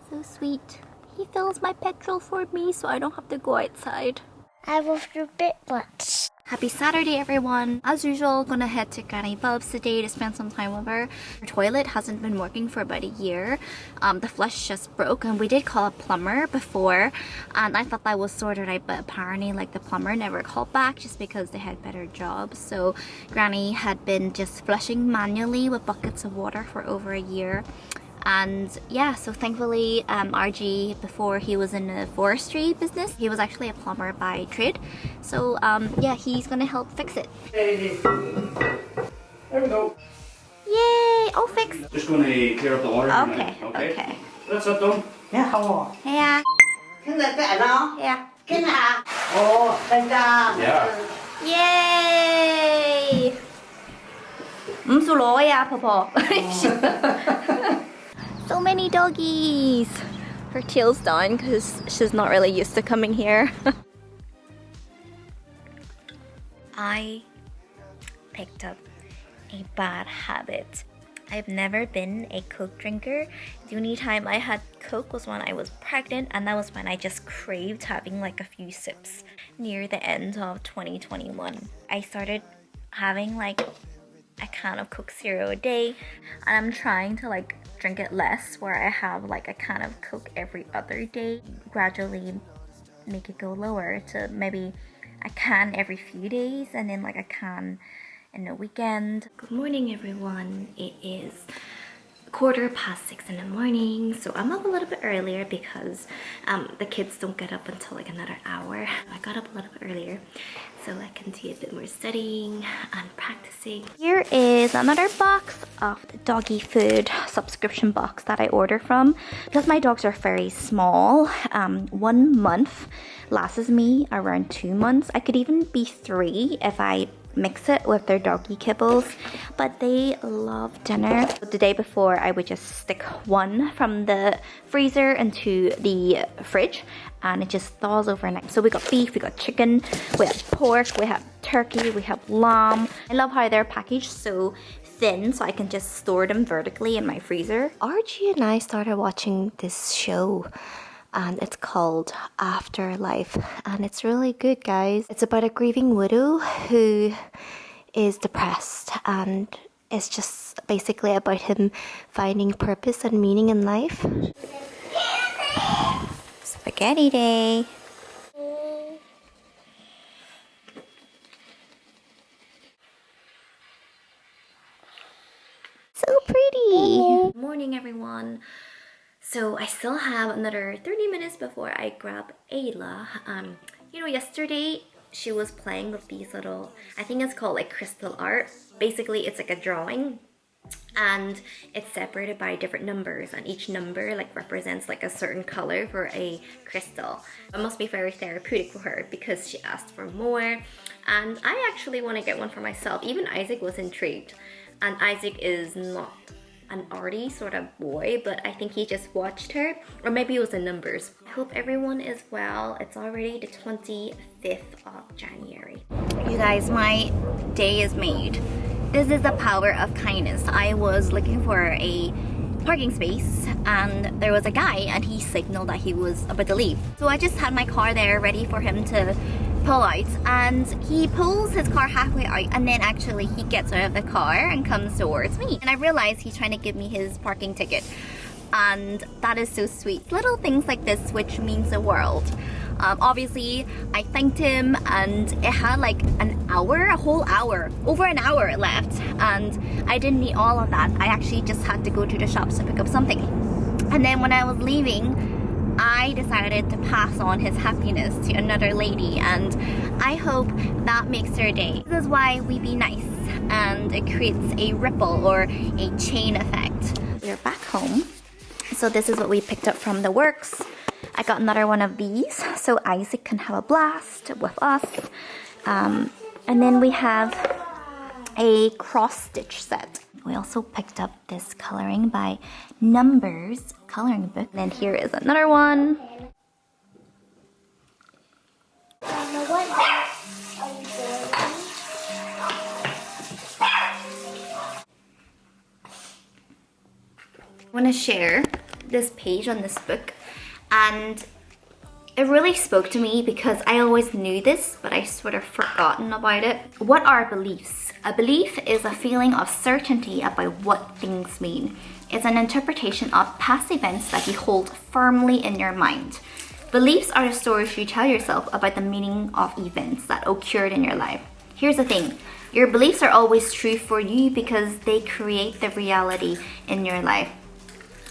So sweet. He fills my petrol for me so I don't have to go outside. I will do bit butts. Happy Saturday, everyone. As usual, gonna head to Granny Bub's today to spend some time with her. Her toilet hasn't been working for about a year. The flush just broke, and we did call a plumber before, and I thought that was sorted out, but apparently like the plumber never called back just because they had better jobs. So Granny had been just flushing manually with buckets of water for over a year. And yeah, so thankfully RG, before he was in the forestry business, he was actually a plumber by trade. So yeah, he's gonna help fix it. Hey, there we go. Yay! All fixed. Just going to clear up the water. Okay, now, okay. That's that done. Yeah, how Yeah. Cái này cái nó. Yeah. Cái nào? Ồ, đây ra. Yeah. Yay! Papa. So many doggies. Her tail's down because she's not really used to coming here. I picked up a bad habit. I've never been a Coke drinker. The only time I had Coke was when I was pregnant, and that was when I just craved having like a few sips near the end of 2021. I started having like a can of Coke Zero a day, and I'm trying to like drink it less, where I have like a can of Coke every other day, gradually make it go lower to maybe a can every few days, and then like a can in the weekend. Good morning, everyone. It is 6:15 in the morning, so I'm up a little bit earlier because the kids don't get up until like another hour. I got up a little bit earlier so I can do a bit more studying and practicing. Here is another box of the doggy food subscription box that I ordered from. Because my dogs are very small, 1 month lasts me around 2 months. I could even be 3 if I mix it with their doggy kibbles, but they love dinner. The day before, I would just stick one from the freezer into the fridge, and it just thaws overnight. So we got beef, we got chicken, we have pork, we have turkey, we have lamb. I love how they're packaged so thin, so I can just store them vertically in my freezer. RG and I started watching this show, and it's called Afterlife, and it's really good, guys. It's about a grieving widow who is depressed, and it's just basically about him finding purpose and meaning in life. Spaghetti day. So pretty. Good morning, everyone. So I still have another 30 minutes before I grab Ayla. You know, yesterday she was playing with these little, I think it's called like crystal art. Basically, it's like a drawing, and it's separated by different numbers, and each number like represents like a certain color for a crystal. It must be very therapeutic for her because she asked for more, and I actually want to get one for myself. Even Isaac was intrigued, and Isaac is not an arty sort of boy, but I think he just watched her, or maybe it was the numbers. I hope everyone is well. It's already the 25th of January. You guys, my day is made. This is the power of kindness. I was looking for a parking space, and there was a guy, and he signaled that he was about to leave. So I just had my car there ready for him to pull out, and he pulls his car halfway out, and then actually he gets out of the car and comes towards me, and I realize he's trying to give me his parking ticket, and that is so sweet. Little things like this which means the world. Obviously I thanked him, and it had like an hour, a whole hour, over an hour left, and I didn't need all of that. I actually just had to go to the shops to pick up something, and then when I was leaving, I decided to pass on his happiness to another lady, and I hope that makes her day. This is why we be nice, and it creates a ripple or a chain effect. We're back home, so this is what we picked up from the works. I got another one of these so Isaac can have a blast with us, and then we have a cross stitch set. We also picked up this coloring by Numbers coloring book. And then here is another one. I want to share this page on this book, and it really spoke to me because I always knew this, but I sort of forgotten about it. What are beliefs? A belief is a feeling of certainty about what things mean. It's an interpretation of past events that you hold firmly in your mind. Beliefs are the stories you tell yourself about the meaning of events that occurred in your life. Here's the thing, your beliefs are always true for you because they create the reality in your life.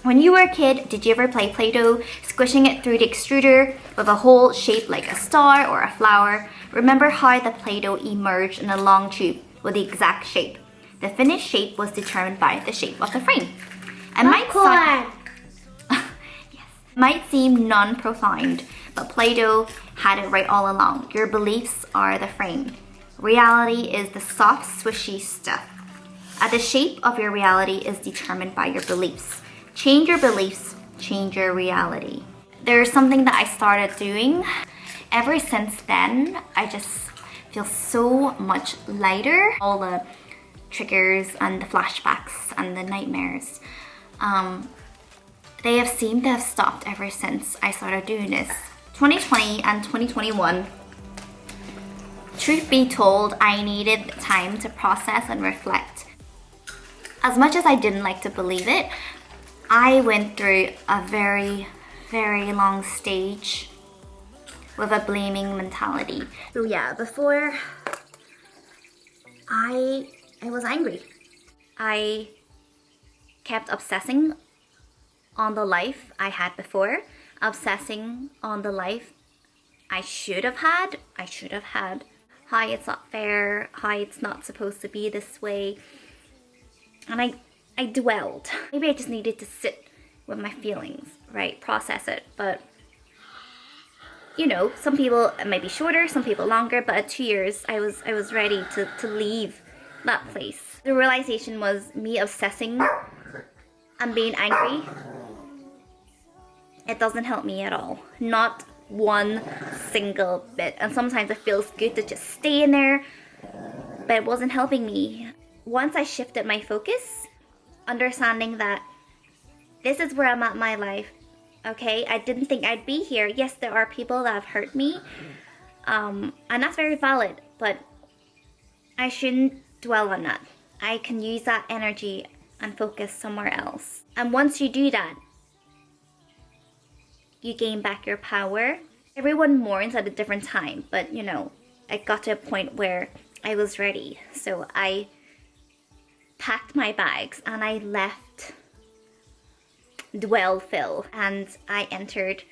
When you were a kid, did you ever play Play-Doh, squishing it through the extruder with a hole shaped like a star or a flower? Remember how the Play-Doh emerged in a long tube with the exact shape? The finished shape was determined by the shape of the frame. It might seem non-profound, but Play-Doh had it right all along. Your beliefs are the frame. Reality is the soft, swishy stuff. The shape of your reality is determined by your beliefs. Change your beliefs, change your reality. There's something that I started doing. Ever since then, I just feel so much lighter. All the triggers and the flashbacks and the nightmares, they have seemed to have stopped ever since I started doing this. 2020 and 2021, truth be told, I needed time to process and reflect. As much as I didn't like to believe it, I went through a very, very long stage with a blaming mentality. So yeah, before I was angry. I kept obsessing on the life I had before, obsessing on the life I should have had, how it's not fair, how it's not supposed to be this way. And I dwelled. Maybe I just needed to sit with my feelings, right? Process it. But, you know, some people it might be shorter, some people longer, but at 2 years, I was ready to leave that place. The realization was me obsessing and being angry. It doesn't help me at all. Not one single bit. And sometimes it feels good to just stay in there, but it wasn't helping me. Once I shifted my focus, understanding that this is where I'm at in my life, okay? I didn't think I'd be here. Yes, there are people that have hurt me, and that's very valid, but I shouldn't dwell on that. I can use that energy and focus somewhere else. And once you do that, you gain back your power. Everyone mourns at a different time, but you know, I got to a point where I was ready. So I packed my bags and I left Dwellville and I entered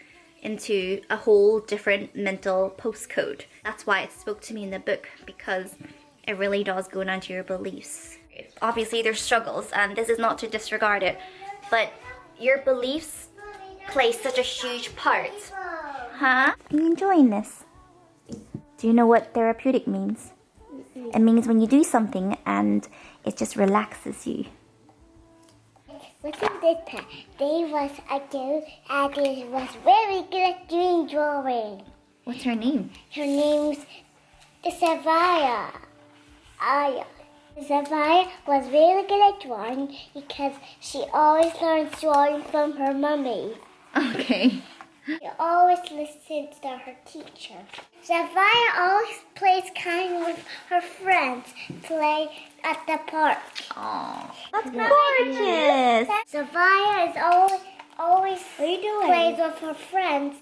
into a whole different mental postcode. That's why it spoke to me in the book, because it really does go down to your beliefs. Obviously there's struggles and this is not to disregard it, but your beliefs play such a huge part. Huh? Are you enjoying this? Do you know what therapeutic means? It means when you do something and it just relaxes you. Look at this. They was a girl and it was very good at doing drawing. What's her name? Her name's Savaya. Savaya was really good at drawing because she always learns drawing from her mummy. Okay. She always listens to her teacher. Savaya always plays kind with her friends, play at the park. Oh, that's gorgeous. Savaya is always plays with her friends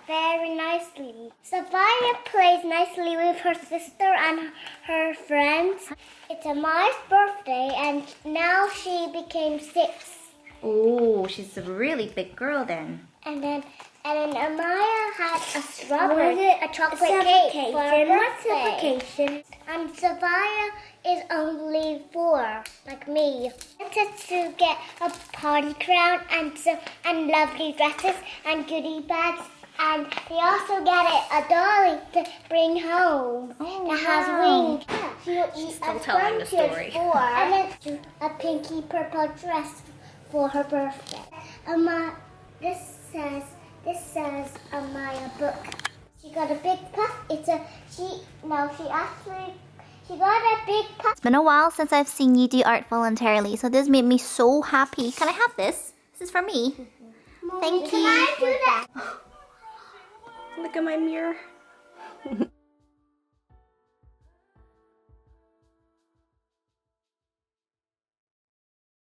very nicely. Savaya plays nicely with her sister and her friends. It's Amaya's birthday and now she became 6. Oh, she's a really big girl then. And then Amaya had a strawberry, a chocolate cake for her birthday. And Savaya is only 4, like me. Wanted to get a party crown and lovely dresses and goodie bags. And we also got a dolly to bring home that has wings. She's still telling the story. And then a pinky purple dress for her birthday. This says Amaya book. She got a big puff. She got a big puff. It's been a while since I've seen you do art voluntarily, so this made me so happy. Can I have this? This is for me. Thank you. Can I do that? Look at my mirror.